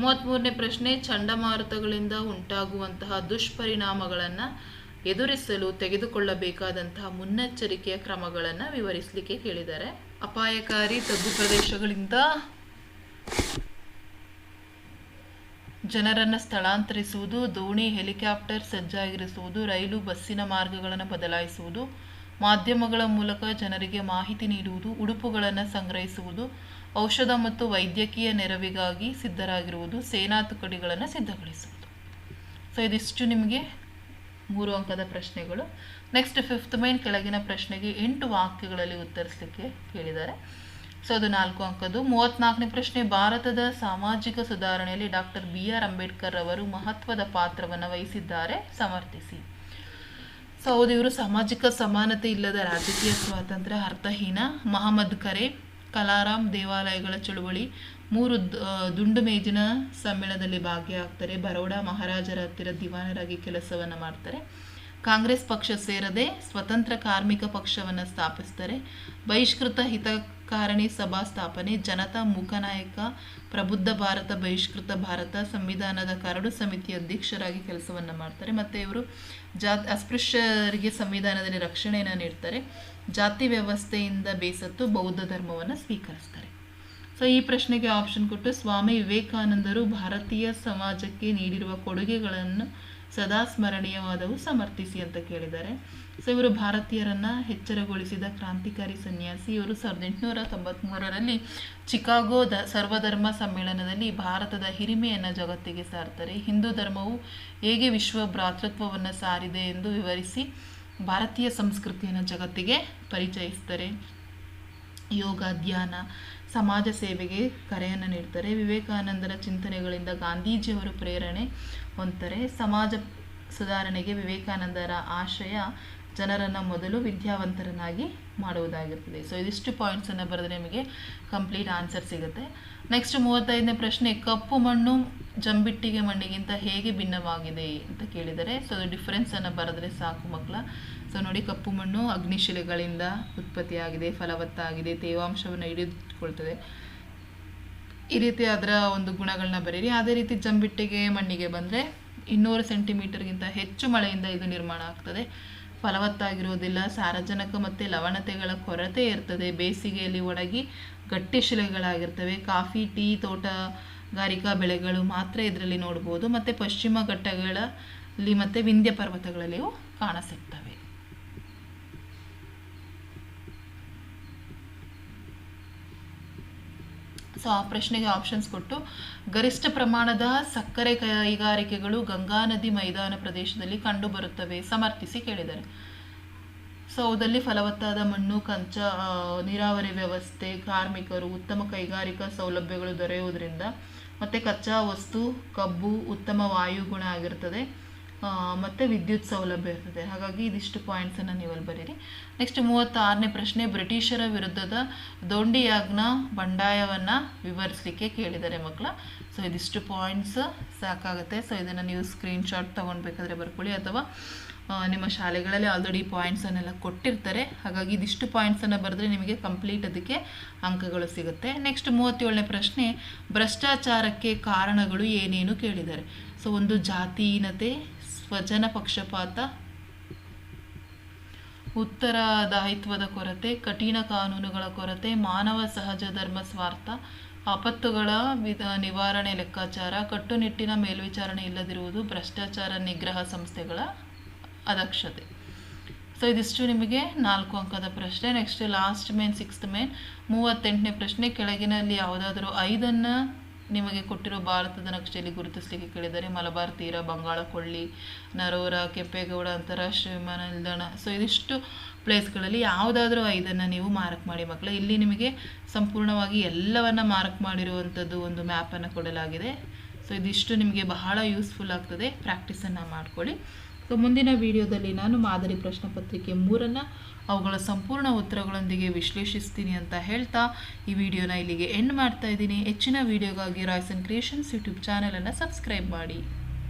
33ನೇ ಪ್ರಶ್ನೆ, ಚಂಡಮಾರುತಗಳಿಂದ ಉಂಟಾಗುವಂತಹ ದುಷ್ಪರಿಣಾಮಗಳನ್ನು ಎದುರಿಸಲು ತೆಗೆದುಕೊಳ್ಳಬೇಕಾದಂತಹ ಮುನ್ನೆಚ್ಚರಿಕೆಯ ಕ್ರಮಗಳನ್ನು ವಿವರಿಸಲಿಕ್ಕೆ ಕೇಳಿದ್ದಾರೆ. ಅಪಾಯಕಾರಿ ತಗ್ಗು ಪ್ರದೇಶಗಳಿಂದ ಜನರನ್ನು ಸ್ಥಳಾಂತರಿಸುವುದು, ದೋಣಿ ಹೆಲಿಕಾಪ್ಟರ್ ಸಜ್ಜಾಗಿರಿಸುವುದು, ರೈಲು ಬಸ್ಸಿನ ಮಾರ್ಗಗಳನ್ನು ಬದಲಾಯಿಸುವುದು, ಮಾಧ್ಯಮಗಳ ಮೂಲಕ ಜನರಿಗೆ ಮಾಹಿತಿ ನೀಡುವುದು, ಉಡುಪುಗಳನ್ನು ಸಂಗ್ರಹಿಸುವುದು, ಔಷಧ ಮತ್ತು ವೈದ್ಯಕೀಯ ನೆರವಿಗಾಗಿ ಸಿದ್ಧರಾಗಿರುವುದು, ಸೇನಾ ತುಕಡಿಗಳನ್ನು ಸಿದ್ಧಗೊಳಿಸುವುದು. ಸೊ ಇದಿಷ್ಟು ನಿಮಗೆ 3 ಅಂಕದ ಪ್ರಶ್ನೆಗಳು. ನೆಕ್ಸ್ಟ್ 5th ಮೇನ್ ಕೆಳಗಿನ ಪ್ರಶ್ನೆಗೆ 8 ವಾಕ್ಯಗಳಲ್ಲಿ ಉತ್ತರಿಸಲಿಕ್ಕೆ ಕೇಳಿದ್ದಾರೆ. ಸೊ ಅದು 4 ಅಂಕದ್ದು. 34ನೇ ಪ್ರಶ್ನೆ, ಭಾರತದ ಸಾಮಾಜಿಕ ಸುಧಾರಣೆಯಲ್ಲಿ ಡಾಕ್ಟರ್ BR ಅಂಬೇಡ್ಕರ್ ಅವರು ಮಹತ್ವದ ಪಾತ್ರವನ್ನು ವಹಿಸಿದ್ದಾರೆ, ಸಮರ್ಥಿಸಿ. ಸೊ ಹೌದು, ಇವರು ಸಾಮಾಜಿಕ ಸಮಾನತೆ ಇಲ್ಲದ ರಾಜಕೀಯ ಸ್ವಾತಂತ್ರ್ಯ ಅರ್ಥಹೀನ, ಮಹಮ್ಮದ್ ಕರೆ, ಕಲಾರಾಮ್ ದೇವಾಲಯಗಳ ಚಳುವಳಿ, 3 ದುಂಡು ಮೇಜಿನ ಸಮ್ಮೇಳನದಲ್ಲಿ ಭಾಗಿಯಾಗ್ತಾರೆ, ಬರೋಡಾ ಮಹಾರಾಜರ ಹತ್ತಿರ ದಿವಾನರಾಗಿ ಕೆಲಸವನ್ನು ಮಾಡ್ತಾರೆ, ಕಾಂಗ್ರೆಸ್ ಪಕ್ಷ ಸೇರದೆ ಸ್ವತಂತ್ರ ಕಾರ್ಮಿಕ ಪಕ್ಷವನ್ನು ಸ್ಥಾಪಿಸ್ತಾರೆ, ಬಹಿಷ್ಕೃತ ಹಿತಕಾರಣಿ ಸಭಾ ಸ್ಥಾಪನೆ, ಜನತಾ ಮೂಕನಾಯಕ, ಪ್ರಬುದ್ಧ ಭಾರತ, ಬಹಿಷ್ಕೃತ ಭಾರತ, ಸಂವಿಧಾನದ ಕರಡು ಸಮಿತಿ ಅಧ್ಯಕ್ಷರಾಗಿ ಕೆಲಸವನ್ನು ಮಾಡ್ತಾರೆ. ಮತ್ತು ಇವರು ಅಸ್ಪೃಶ್ಯರಿಗೆ ಸಂವಿಧಾನದಲ್ಲಿ ರಕ್ಷಣೆಯನ್ನು ನೀಡ್ತಾರೆ, ಜಾತಿ ವ್ಯವಸ್ಥೆಯಿಂದ ಬೇಸತ್ತು ಬೌದ್ಧ ಧರ್ಮವನ್ನು ಸ್ವೀಕರಿಸ್ತಾರೆ. ಸೊ ಈ ಪ್ರಶ್ನೆಗೆ ಆಪ್ಷನ್ ಕೊಟ್ಟು, ಸ್ವಾಮಿ ವಿವೇಕಾನಂದರು ಭಾರತೀಯ ಸಮಾಜಕ್ಕೆ ನೀಡಿರುವ ಕೊಡುಗೆಗಳನ್ನು ಸದಾ ಸ್ಮರಣೀಯವಾದವು, ಸಮರ್ಥಿಸಿ ಅಂತ ಕೇಳಿದ್ದಾರೆ. ಸೊ ಇವರು ಭಾರತೀಯರನ್ನು ಎಚ್ಚರಗೊಳಿಸಿದ ಕ್ರಾಂತಿಕಾರಿ ಸನ್ಯಾಸಿ. ಇವರು 1893ರಲ್ಲಿ ಚಿಕಾಗೋ ಸರ್ವಧರ್ಮ ಸಮ್ಮೇಳನದಲ್ಲಿ ಭಾರತದ ಹಿರಿಮೆಯನ್ನು ಜಗತ್ತಿಗೆ ಸಾರ್ತಾರೆ. ಹಿಂದೂ ಧರ್ಮವು ಹೇಗೆ ವಿಶ್ವ ಭ್ರಾತೃತ್ವವನ್ನು ಸಾರಿದೆ ಎಂದು ವಿವರಿಸಿ ಭಾರತೀಯ ಸಂಸ್ಕೃತಿಯನ್ನು ಜಗತ್ತಿಗೆ ಪರಿಚಯಿಸ್ತಾರೆ. ಯೋಗ, ಧ್ಯಾನ, ಸಮಾಜ ಸೇವೆಗೆ ಕರೆಯನ್ನು ನೀಡ್ತಾರೆ. ವಿವೇಕಾನಂದರ ಚಿಂತನೆಗಳಿಂದ ಗಾಂಧೀಜಿಯವರು ಪ್ರೇರಣೆ ಹೊಂದ್ತಾರೆ. ಸಮಾಜ ಸುಧಾರಣೆಗೆ ವಿವೇಕಾನಂದರ ಆಶಯ ಜನರನ್ನು ಮೊದಲು ವಿದ್ಯಾವಂತರನ್ನಾಗಿ ಮಾಡುವುದಾಗಿರ್ತದೆ. ಸೊ ಇದಿಷ್ಟು ಪಾಯಿಂಟ್ಸನ್ನು ಬರೆದ್ರೆ ನಿಮಗೆ ಕಂಪ್ಲೀಟ್ ಆನ್ಸರ್ ಸಿಗುತ್ತೆ. ನೆಕ್ಸ್ಟ್ 35ನೇ ಪ್ರಶ್ನೆ, ಕಪ್ಪು ಮಣ್ಣು ಜಂಬಿಟ್ಟಿಗೆ ಮಣ್ಣಿಗಿಂತ ಹೇಗೆ ಭಿನ್ನವಾಗಿದೆ ಅಂತ ಕೇಳಿದರೆ. ಸೊ ಅದು ಡಿಫ್ರೆನ್ಸನ್ನು ಬರೆದ್ರೆ ಸಾಕು ಮಕ್ಕಳ. ಸೊ ನೋಡಿ, ಕಪ್ಪು ಮಣ್ಣು ಅಗ್ನಿಶಿಲೆಗಳಿಂದ ಉತ್ಪತ್ತಿಯಾಗಿದೆ, ಫಲವತ್ತಾಗಿದೆ, ತೇವಾಂಶವನ್ನು ಹಿಡಿದುಕೊಳ್ತದೆ. ಈ ರೀತಿ ಅದರ ಒಂದು ಗುಣಗಳನ್ನ ಬರೀರಿ. ಅದೇ ರೀತಿ ಜಂಬಿಟ್ಟಿಗೆ ಮಣ್ಣಿಗೆ ಬಂದರೆ 200 ಸೆಂಟಿಮೀಟರ್ಗಿಂತ ಹೆಚ್ಚು ಮಳೆಯಿಂದ ಇದು ನಿರ್ಮಾಣ ಆಗ್ತದೆ, ಫಲವತ್ತಾಗಿರುವುದಿಲ್ಲ, ಸಾರಜನಕ ಮತ್ತು ಲವಣತೆಗಳ ಕೊರತೆ ಇರ್ತದೆ, ಬೇಸಿಗೆಯಲ್ಲಿ ಒಣಗಿ ಗಟ್ಟಿ ಶಿಲೆಗಳಾಗಿರ್ತವೆ, ಕಾಫಿ, ಟೀ, ತೋಟಗಾರಿಕಾ ಬೆಳೆಗಳು ಮಾತ್ರ ಇದರಲ್ಲಿ ನೋಡ್ಬೋದು, ಮತ್ತು ಪಶ್ಚಿಮ ಘಟ್ಟಗಳಲ್ಲಿ ಮತ್ತು ವಿಂಧ್ಯ ಪರ್ವತಗಳಲ್ಲಿಯೂ ಕಾಣಸಿಗ್ತವೆ. ಸೊ ಆ ಪ್ರಶ್ನೆಗೆ ಆಪ್ಷನ್ಸ್ ಕೊಟ್ಟು, ಗರಿಷ್ಠ ಪ್ರಮಾಣದ ಸಕ್ಕರೆ ಕೈಗಾರಿಕೆಗಳು ಗಂಗಾ ನದಿ ಮೈದಾನ ಪ್ರದೇಶದಲ್ಲಿ ಕಂಡುಬರುತ್ತವೆ, ಸಮರ್ಥಿಸಿ ಕೇಳಿದ್ದಾರೆ. ಸೊ ಅದಲ್ಲಿ ಫಲವತ್ತಾದ ಮಣ್ಣು, ನೀರಾವರಿ ವ್ಯವಸ್ಥೆ, ಕಾರ್ಮಿಕರು, ಉತ್ತಮ ಕೈಗಾರಿಕಾ ಸೌಲಭ್ಯಗಳು ದೊರೆಯುವುದರಿಂದ, ಮತ್ತು ಕಚ್ಚಾ ವಸ್ತು ಕಬ್ಬು ಉತ್ತಮ ವಾಯುಗುಣ ಆಗಿರ್ತದೆ, ಮತ್ತು ವಿದ್ಯುತ್ ಸೌಲಭ್ಯ ಇರ್ತದೆ. ಹಾಗಾಗಿ ಇದಿಷ್ಟು ಪಾಯಿಂಟ್ಸನ್ನು ನೀವಲ್ಲಿ ಬರೀರಿ. ನೆಕ್ಸ್ಟ್ 36ನೇ ಪ್ರಶ್ನೆ, ಬ್ರಿಟಿಷರ ವಿರುದ್ಧದ ದೋಂಡಿಯಾಗ್ನ ಬಂಡಾಯವನ್ನು ವಿವರಿಸಲಿಕ್ಕೆ ಕೇಳಿದ್ದಾರೆ ಮಕ್ಕಳ. ಸೊ ಇದಿಷ್ಟು ಪಾಯಿಂಟ್ಸ್ ಸಾಕಾಗುತ್ತೆ. ಸೊ ಇದನ್ನು ನೀವು ಸ್ಕ್ರೀನ್ಶಾಟ್ ತೊಗೊಳ್ಬೇಕಾದ್ರೆ ಬರ್ಕೊಳ್ಳಿ, ಅಥವಾ ನಿಮ್ಮ ಶಾಲೆಗಳಲ್ಲಿ ಆಲ್ರೆಡಿ ಪಾಯಿಂಟ್ಸನ್ನೆಲ್ಲ ಕೊಟ್ಟಿರ್ತಾರೆ. ಹಾಗಾಗಿ ಇದಿಷ್ಟು ಪಾಯಿಂಟ್ಸನ್ನು ಬರೆದ್ರೆ ನಿಮಗೆ ಕಂಪ್ಲೀಟ್ ಅದಕ್ಕೆ ಅಂಕಗಳು ಸಿಗುತ್ತೆ. ನೆಕ್ಸ್ಟ್ 37ನೇ ಪ್ರಶ್ನೆ, ಭ್ರಷ್ಟಾಚಾರಕ್ಕೆ ಕಾರಣಗಳು ಏನೇನು ಕೇಳಿದ್ದಾರೆ. ಸೊ ಒಂದು ಜಾತೀನತೆ, ಸ್ವಜನ ಪಕ್ಷಪಾತ, ಉತ್ತರದಾಯಿತ್ವದ ಕೊರತೆ, ಕಠಿಣ ಕಾನೂನುಗಳ ಕೊರತೆ, ಮಾನವ ಸಹಜ ಧರ್ಮ ಸ್ವಾರ್ಥ, ಆಪತ್ತುಗಳ ನಿವಾರಣೆ ಲೆಕ್ಕಾಚಾರ, ಕಟ್ಟುನಿಟ್ಟಿನ ಮೇಲ್ವಿಚಾರಣೆ ಇಲ್ಲದಿರುವುದು, ಭ್ರಷ್ಟಾಚಾರ ನಿಗ್ರಹ ಸಂಸ್ಥೆಗಳ ಅದಕ್ಷತೆ. ಸೊ ಇದಿಷ್ಟು ನಿಮಗೆ 4 ಅಂಕದ ಪ್ರಶ್ನೆ. Next last main 6th main 38ನೇ ಪ್ರಶ್ನೆ, ಕೆಳಗಿನಲ್ಲಿ ಯಾವುದಾದರೂ 5 ನಿಮಗೆ ಕೊಟ್ಟಿರೋ ಭಾರತದ ನಕ್ಷೆಯಲ್ಲಿ ಗುರುತಿಸಲಿಕ್ಕೆ ಕೇಳಿದರೆ. ಮಲಬಾರ್ ತೀರ, ಬಂಗಾಳ ಕೊಳ್ಳಿ, ನರೋರ, ಕೆಂಪೇಗೌಡ ಅಂತಾರಾಷ್ಟ್ರೀಯ ವಿಮಾನ ನಿಲ್ದಾಣ. ಸೊ ಇದಿಷ್ಟು ಪ್ಲೇಸ್ಗಳಲ್ಲಿ ಯಾವುದಾದ್ರೂ 5 ನೀವು ಮಾರ್ಕ್ ಮಾಡಿ ಮಕ್ಕಳು. ಇಲ್ಲಿ ನಿಮಗೆ ಸಂಪೂರ್ಣವಾಗಿ ಎಲ್ಲವನ್ನು ಮಾರ್ಕ್ ಮಾಡಿರುವಂಥದ್ದು ಒಂದು ಮ್ಯಾಪನ್ನು ಕೊಡಲಾಗಿದೆ. ಸೊ ಇದಿಷ್ಟು ನಿಮಗೆ ಬಹಳ ಯೂಸ್ಫುಲ್ ಆಗ್ತದೆ, ಪ್ರಾಕ್ಟೀಸನ್ನು ಮಾಡ್ಕೊಳ್ಳಿ. ಸೊ ಮುಂದಿನ ವಿಡಿಯೋದಲ್ಲಿ ನಾನು ಮಾದರಿ ಪ್ರಶ್ನೆ ಪತ್ರಿಕೆ 3 ಅವುಗಳ ಸಂಪೂರ್ಣ ಉತ್ತರಗಳೊಂದಿಗೆ ವಿಶ್ಲೇಷಿಸ್ತೀನಿ ಅಂತ ಹೇಳ್ತಾ ಈ ವಿಡಿಯೋನ ಇಲ್ಲಿಗೆ ಎಂಡ್ ಮಾಡ್ತಾ ಇದ್ದೀನಿ. ಹೆಚ್ಚಿನ ವಿಡಿಯೋಗಾಗಿ ರಾಯ್ಸನ್ ಕ್ರಿಯೇಷನ್ಸ್ ಯೂಟ್ಯೂಬ್ ಚಾನಲನ್ನು ಸಬ್ಸ್ಕ್ರೈಬ್ ಮಾಡಿ.